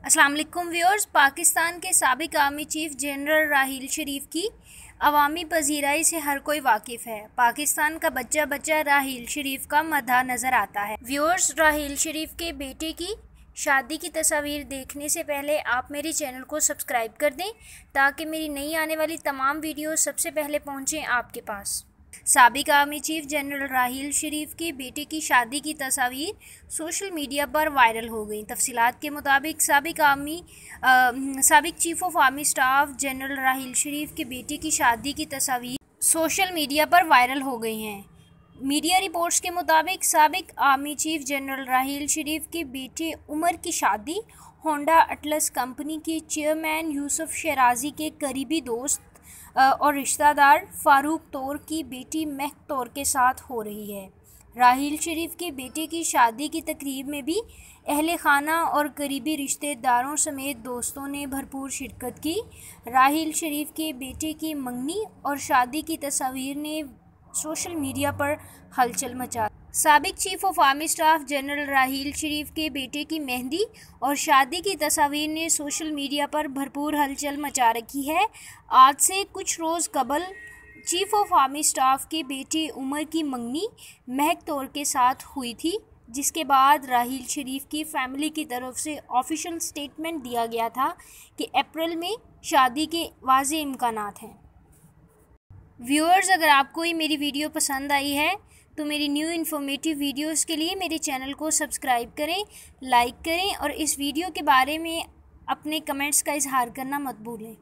अस्सलाम वालेकुम व्यूअर्स। पाकिस्तान के साबिक आर्मी चीफ जनरल राहील शरीफ की अवामी पजीराई से हर कोई वाकिफ़ है। पाकिस्तान का बच्चा बच्चा राहील शरीफ का मद्दा नज़र आता है। व्यूअर्स, राहील शरीफ के बेटे की शादी की तस्वीर देखने से पहले आप मेरे चैनल को सब्सक्राइब कर दें ताकि मेरी नई आने वाली तमाम वीडियो सबसे पहले पहुँचें आपके पास। साबिक army chief general Raheel Sharif के बेटे की शादी की तस्वीर सोशल मीडिया पर वायरल हो गई। तफसीलात के मुताबिक साबिक chief of army staff general Raheel Sharif के बेटे की शादी की तस्वीर सोशल मीडिया पर वायरल हो गई हैं। मीडिया रिपोर्ट्स के मुताबिक साबिक army chief general Raheel Sharif के बेटे उमर की शादी होंडा अटलस कंपनी के चेयरमैन यूसुफ शराजी के करीबी दोस्त और रिश्तेदार फ़ारूक तौर की बेटी महक तौर के साथ हो रही है। राहील शरीफ के बेटे की शादी की तकरीब में भी अहले खाना और करीबी रिश्तेदारों समेत दोस्तों ने भरपूर शिरकत की। राहील शरीफ के बेटे की मंगनी और शादी की तस्वीर ने सोशल मीडिया पर हलचल मचा। साबिक chief of army staff general Raheel Sharif के बेटे की मेहंदी और शादी की तस्वीर ने सोशल मीडिया पर भरपूर हलचल मचा रखी है। आज से कुछ रोज़ कबल चीफ ऑफ आर्मी स्टाफ के बेटे उमर की मंगनी महक तौर के साथ हुई थी, जिसके बाद राहील शरीफ की फैमिली की तरफ से ऑफिशियल स्टेटमेंट दिया गया था कि अप्रैल में शादी के वाज़े इम्कानात हैं। व्यूअर्स, अगर आपको ये मेरी वीडियो पसंद आई है तो मेरी न्यू इन्फॉर्मेटिव वीडियोस के लिए मेरे चैनल को सब्सक्राइब करें, लाइक करें और इस वीडियो के बारे में अपने कमेंट्स का इजहार करना मत भूलें।